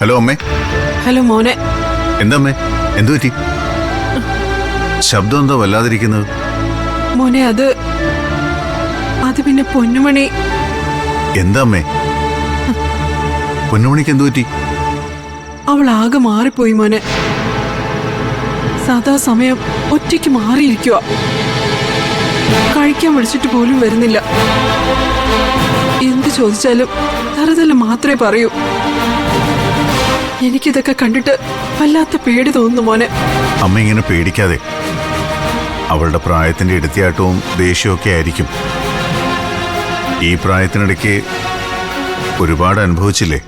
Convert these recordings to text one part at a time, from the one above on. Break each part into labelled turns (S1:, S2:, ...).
S1: Hello അമ്മേ.
S2: Hello മോനെ.
S1: എന്താ അമ്മേ, എന്തു പറ്റി? ശബ്ദം എന്തോ വല്ലാതിരിക്കുന്നത്?
S2: മോനെ അത് പിന്നെ പൊന്നുമണി.
S1: എന്താ അമ്മേ, പൊന്നുമണിക്ക് എന്തു പറ്റി?
S2: അവൾ ആകെ മാറിപ്പോയി മോനെ. സാധാ സമയം ഒറ്റയ്ക്ക് മാറിയിരിക്കുക. കഴിക്കാൻ വിളിച്ചിട്ട് പോലും വരുന്നില്ല. എന്ത് ചോദിച്ചാലും തറുതല മാത്രമേ പറയൂ. എനിക്കിതൊക്കെ കണ്ടിട്ട് വല്ലാത്ത പേടി തോന്നുന്നു മോനെ.
S1: അമ്മ ഇങ്ങനെ പേടിക്കാതെ. അവളുടെ പ്രായത്തിന്റെ എടുത്തിയാട്ടവും ദേഷ്യവും ഒക്കെ ആയിരിക്കും. ഈ പ്രായത്തിനിടയ്ക്ക് ഒരുപാട് അനുഭവിച്ചില്ലേ?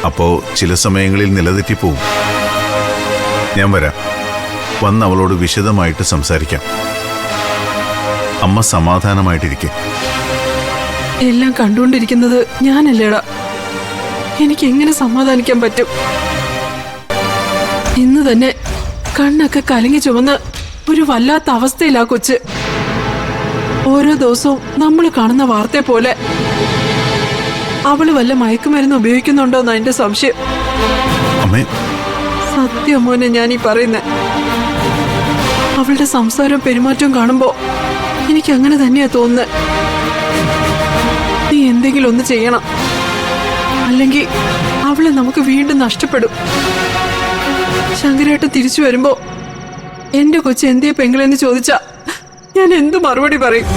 S1: അപ്പോ ചില സമയങ്ങളിൽ നിലതെറ്റിപ്പോവും. ഞാൻ വരാം, വന്ന് അവളോട് വിശദമായിട്ട് സംസാരിക്കാം. അമ്മ സമാധാനമായിട്ടിരിക്കെ.
S2: എല്ലാം കണ്ടുകൊണ്ടിരിക്കുന്നത് ഞാനല്ലേടാ. എനിക്ക് എങ്ങനെ സമാധാനിക്കാൻ പറ്റും? ഇന്ന് തന്നെ കണ്ണൊക്കെ കലങ്ങി ചുവന്ന് ഒരു വല്ലാത്ത അവസ്ഥയിലാ കൊച്ച്. ഓരോ ദിവസവും നമ്മൾ കാണുന്ന വാർത്തയെ പോലെ അവള് വല്ല മയക്കുമരുന്ന് ഉപയോഗിക്കുന്നുണ്ടോന്നാ എന്റെ സംശയം. സത്യം മോനെ ഞാനീ പറയുന്നേ. അവളുടെ സംസാരവും പെരുമാറ്റവും കാണുമ്പോ എനിക്ക് അങ്ങനെ തന്നെയാ തോന്നുന്നത്. നീ എന്തെങ്കിലും ഒന്ന് ചെയ്യണം, അല്ലെങ്കിൽ അവളെ നമുക്ക് വീണ്ടും നഷ്ടപ്പെടും. ശങ്കരേട്ടൻ തിരിച്ചു വരുമ്പോ എന്റെ കൊച്ചു എന്തേ പെങ്ങളെന്ന് ചോദിച്ചാ ഞാൻ എന്തു മറുപടി പറയും?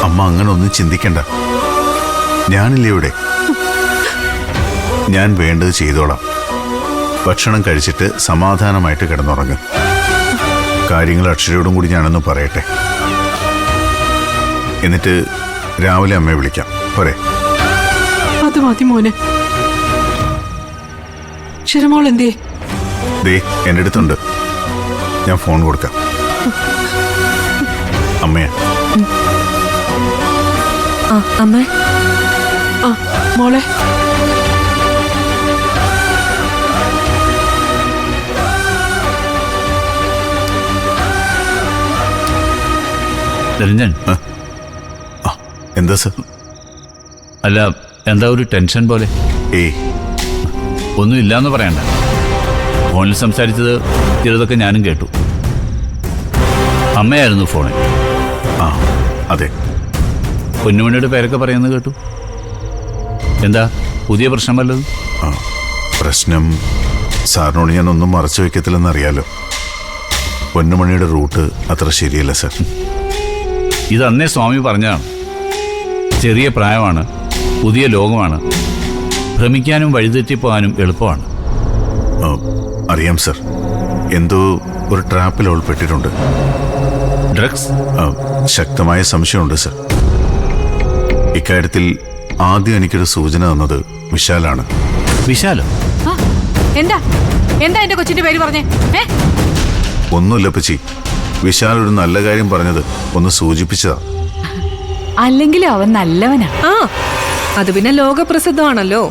S1: അമ്മ അങ്ങനെ ഒന്നും ചിന്തിക്കണ്ട. ഞാനില്ലേ ഇവിടെ. ഞാൻ വേണ്ടത് ചെയ്തോളാം. ഭക്ഷണം കഴിച്ചിട്ട് സമാധാനമായിട്ട് കിടന്നുറങ്ങും. കാര്യങ്ങൾ അക്ഷരയോടും കൂടി ഞാനൊന്ന് പറയട്ടെ. എന്നിട്ട് രാവിലെ അമ്മയെ വിളിക്കാം, പോരെ?
S2: അത് മതി മോനെ. ക്ഷരമോൾ എന്തേ?
S1: ദേ എൻ്റെ അടുത്തുണ്ട്. ഞാൻ ഫോൺ കൊടുക്കാം. അമ്മയാ.
S3: അമ്മ.
S2: മോളെ.
S4: നിരഞ്ജൻ.
S1: എന്താ സർ?
S4: അല്ല, എന്താ ഒരു ടെൻഷൻ പോലെ? ഒന്നും ഇല്ലാന്ന് പറയണ്ട. ഫോണിൽ സംസാരിച്ചത് ചിലതൊക്കെ ഞാനും കേട്ടു. അമ്മയായിരുന്നു ഫോണിൽ.
S1: അതെ.
S4: പൊന്നുമണിയുടെ പേരൊക്കെ പറയുന്നത് കേട്ടു. എന്താ പുതിയ പ്രശ്നം വല്ലതും?
S1: പ്രശ്നം സാറിനോട് ഞാൻ ഒന്നും മറച്ചു വയ്ക്കത്തില്ലെന്നറിയാലോ. പൊന്നുമണിയുടെ റൂട്ട് അത്ര ശരിയല്ല സർ.
S4: ഇത് അന്നേ സ്വാമി പറഞ്ഞതാണ്. ചെറിയ പ്രായമാണ്, പുതിയ ലോകമാണ്, ഭ്രമിക്കാനും വഴിതെറ്റിപ്പോകാനും എളുപ്പമാണ്.
S1: അറിയാം സർ. എന്തോ ഒരു ട്രാപ്പിൽ ഉൾപ്പെട്ടിട്ടുണ്ട്.
S4: ഡ്രഗ്സ്?
S1: ശക്തമായ സംശയമുണ്ട് സർ. ഇക്കാര്യത്തിൽ ആദ്യം എനിക്കൊരു സൂചന തന്നത് വിശാലാണ്.
S4: വിശാലോ?
S3: എന്താ എന്താ എന്റെ കൊച്ചിന്റെ പേര് പറഞ്ഞേ?
S1: ഒന്നുമില്ല പച്ചി. വിശാൽ ഒരു നല്ല കാര്യം പറഞ്ഞത് ഒന്ന് സൂചിപ്പിച്ചതാ.
S3: അല്ലെങ്കിലും അവൻ നല്ലവനാ.
S5: അത് പിന്നെ ലോകപ്രസിദ്ധമാണല്ലോ.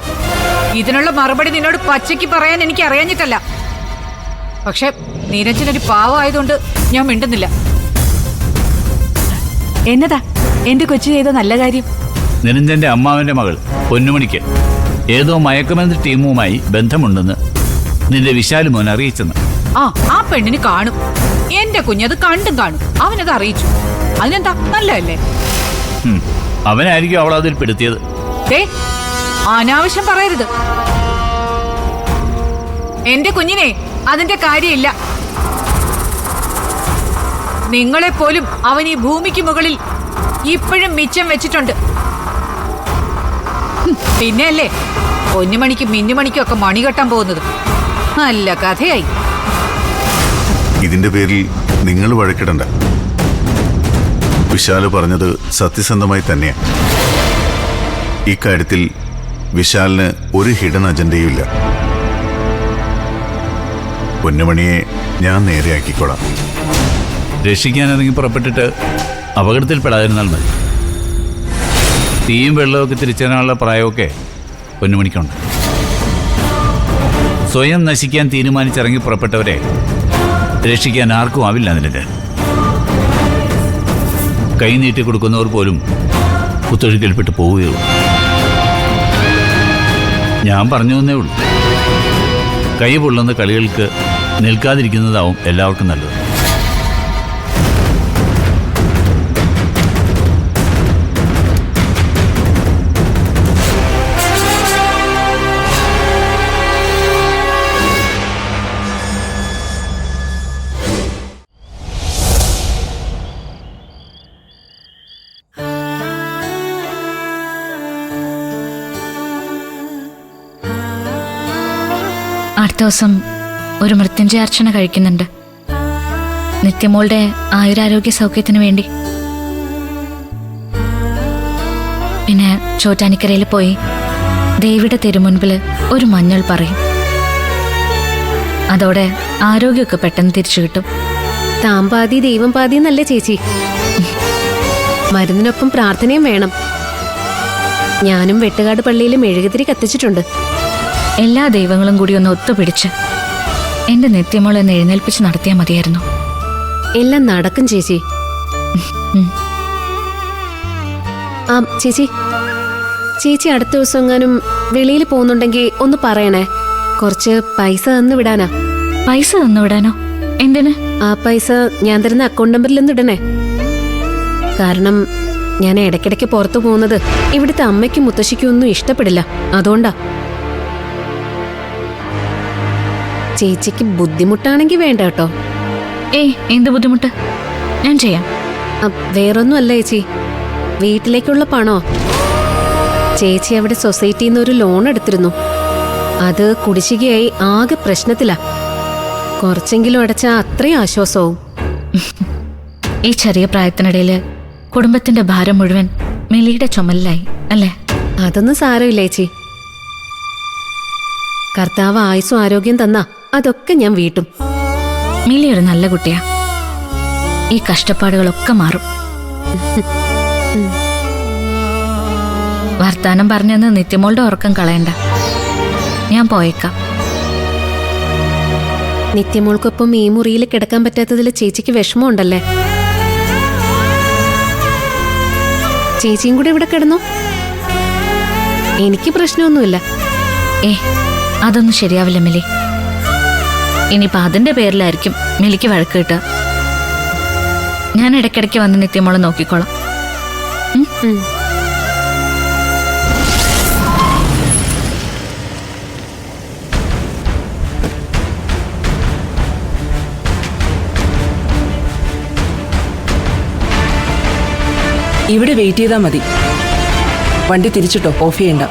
S3: ഇതിനുള്ള മറുപടി നിന്നോട് പച്ചയ്ക്ക് പറയാൻ എനിക്ക് അറിയാഞ്ഞിട്ടല്ല. പക്ഷെ നീരജനൊരു പാവമായതുകൊണ്ട് ഞാൻ മിണ്ടുന്നില്ല. എന്നതാ എന്റെ കൊച്ചു ചെയ്ത നല്ല കാര്യം?
S4: നിരഞ്ജന്റെ അമ്മാവന്റെ മകൾ പൊന്നുമണിക്ക് ഏതോ മയക്കുമരുന്ന് ടീമുമായി ബന്ധമുണ്ടെന്ന് നിന്റെ വിശാൽ മോൻ അറിയിച്ചെന്ന്.
S3: ആ പെണ്ണിന് കാണും. എന്റെ കുഞ്ഞത് കണ്ടും കാണും. അവനത് അറിയിച്ചു. അതിനെന്താ, നല്ലതല്ലേ?
S4: അവനായിരിക്കും അവൾ അതിൽ പെടുത്തിയത്.
S3: അനാവശ്യം പറയരുത്. എന്റെ കുഞ്ഞിനെ അതിന്റെ കാര്യമില്ല. നിങ്ങളെപ്പോലും അവൻ ഈ ഭൂമിക്ക് മുകളിൽ ഇപ്പോഴും മിച്ചം വെച്ചിട്ടുണ്ട്. പിന്നെയല്ലേ പൊന്നുമണിക്കും മിന്നുമണിക്കും ഒക്കെ മണി കെട്ടാൻ പോകുന്നത്. നല്ല കഥയായി.
S1: ഇതിന്റെ പേരിൽ നിങ്ങൾ വഴക്കിടണ്ട. വിശാല് പറഞ്ഞത് സത്യസന്ധമായി തന്നെയാണ്. ഇക്കാര്യത്തിൽ വിശാലിന് ഒരു ഹിഡൻ അജണ്ടയും ഇല്ല. പൊന്നുമണിയെ ഞാൻ നേരെയാക്കിക്കോളാം.
S4: രക്ഷിക്കാൻ ഇറങ്ങി പുറപ്പെട്ടിട്ട് അപകടത്തിൽപ്പെടാതിരുന്നാൽ മതി. തീയും വെള്ളമൊക്കെ തിരിച്ചറിയാനുള്ള പ്രായമൊക്കെ പൊന്നുമണിക്കുണ്ട്. സ്വയം നശിക്കാൻ തീരുമാനിച്ചിറങ്ങി പുറപ്പെട്ടവരെ രക്ഷിക്കാൻ ആർക്കും ആവില്ല. നിനക്ക് കൈ നീട്ടി കൊടുക്കുന്നവർ പോലും കുത്തൊഴുക്കിൽപ്പെട്ട് പോവുകയുള്ളൂ. ഞാൻ പറഞ്ഞു എന്നേ ഉള്ളൂ. കൈ പൊള്ളുന്ന കളികൾക്ക് നിൽക്കാതിരിക്കുന്നതാവും എല്ലാവർക്കും നല്ലത്.
S6: അടുത്ത ദിവസം ഒരു മൃത്യുഞ്ജയ അർച്ചന കഴിക്കുന്നുണ്ട്, നിത്യമോളുടെ ആയുരാരോഗ്യ സൗഖ്യത്തിന് വേണ്ടി. പിന്നെ ചോറ്റാനിക്കരയിൽ പോയി ദേവിയുടെ തിരുമുൻപിൽ ഒരു മഞ്ഞൾ പറയും. അതോടെ ആരോഗ്യമൊക്കെ പെട്ടെന്ന് തിരിച്ചു കിട്ടും.
S7: താൻ പാതി ദൈവം പാതി എന്നല്ലേ ചേച്ചി? മരുന്നിനൊപ്പം പ്രാർത്ഥനയും വേണം. ഞാനും വെട്ടുകാട് പള്ളിയിൽ മെഴുകുതിരി കത്തിച്ചിട്ടുണ്ട്.
S6: എല്ലാ ദൈവങ്ങളും കൂടി ഒന്ന് ഒത്തുപിടിച്ച് എന്റെ നിത്യമോൾ എന്ന് എഴുന്നേൽപ്പിച്ച് നടത്തിയാൽ മതിയായിരുന്നു.
S7: എല്ലാം നടക്കും ചേച്ചി. ആ ചേച്ചി, ചേച്ചി അടുത്ത ദിവസം എങ്ങാനും വെളിയിൽ പോകുന്നുണ്ടെങ്കിൽ ഒന്ന് പറയണേ. കുറച്ച് പൈസ തന്നു വിടാനാ.
S6: പൈസ തന്നു വിടാനോ? എന്തിന്?
S7: ആ പൈസ ഞാൻ തരുന്ന അക്കൗണ്ട് നമ്പറിൽ നിന്ന് ഇടണേ. കാരണം ഞാൻ ഇടയ്ക്കിടയ്ക്ക് പുറത്തു പോകുന്നത് ഇവിടുത്തെ അമ്മയ്ക്കും മുത്തശ്ശിക്കും ഒന്നും ഇഷ്ടപ്പെടില്ല. അതുകൊണ്ടാ. ചേച്ചിക്ക് ബുദ്ധിമുട്ടാണെങ്കിൽ വേണ്ട കേട്ടോ.
S6: എന്ത് ബുദ്ധിമുട്ട്? ഞാൻ ചെയ്യാം.
S7: വേറൊന്നും അല്ല ചേച്ചി, വീട്ടിലേക്കുള്ള പണോ. ചേച്ചി അവിടെ സൊസൈറ്റിയിൽ നിന്ന് ഒരു ലോൺ എടുത്തിരുന്നു. അത് കുടിശ്ശികയായി ആകെ പ്രശ്നത്തിലാ. കുറച്ചെങ്കിലും അടച്ചാൽ അത്രയും ആശ്വാസവും.
S6: ഈ ചെറിയ പ്രായത്തിനിടയില് കുടുംബത്തിന്റെ ഭാരം മുഴുവൻ മിലിയുടെ ചുമലിലായി അല്ലേ?
S7: അതൊന്നും സാരമില്ല ചേച്ചി. കർത്താവ് ആയുസ്സും ആരോഗ്യം തന്നാ അതൊക്കെ ഞാൻ വീട്ടും.
S6: മിലി ഒരു നല്ല കുട്ടിയാ. ഈ കഷ്ടപ്പാടുകളൊക്കെ മാറും. വർത്താനം പറഞ്ഞെന്ന് നിത്യമോളുടെ ഉറക്കം കളയണ്ട. ഞാൻ പോയേക്കാം.
S7: നിത്യമോൾക്കൊപ്പം ഈ മുറിയിൽ കിടക്കാൻ പറ്റാത്തതിൽ ചേച്ചിക്ക് വിഷമമുണ്ടല്ലേ? ചേച്ചിയും കൂടെ ഇവിടെ കിടന്നു. എനിക്ക് പ്രശ്നമൊന്നുമില്ല.
S6: അതൊന്നും ശരിയാവില്ല മിലി. ഇനിയിപ്പോ അതിന്റെ പേരിലായിരിക്കും മിലിക്ക് വഴക്ക് കിട്ടുക. ഞാൻ ഇടയ്ക്കിടയ്ക്ക് വന്ന് നിത്യമോളെ നോക്കിക്കോളാം.
S8: ഇവിടെ വെയിറ്റ് ചെയ്താൽ മതി. വണ്ടി തിരിച്ചിട്ടോ, ഓഫ് ചെയ്യണ്ട.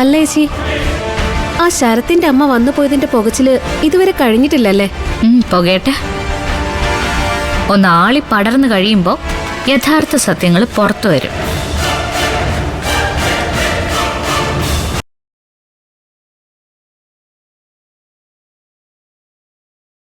S7: അല്ല ചേച്ചി, ആ ശരത്തിന്റെ അമ്മ വന്നു പോയതിന്റെ പുകച്ചില് ഇതുവരെ കഴിഞ്ഞിട്ടില്ലല്ലേ?
S6: പുകയട്ടെ. ഒന്നാളി പടർന്നു കഴിയുമ്പോ യഥാർത്ഥ സത്യങ്ങൾ പുറത്തു വരും.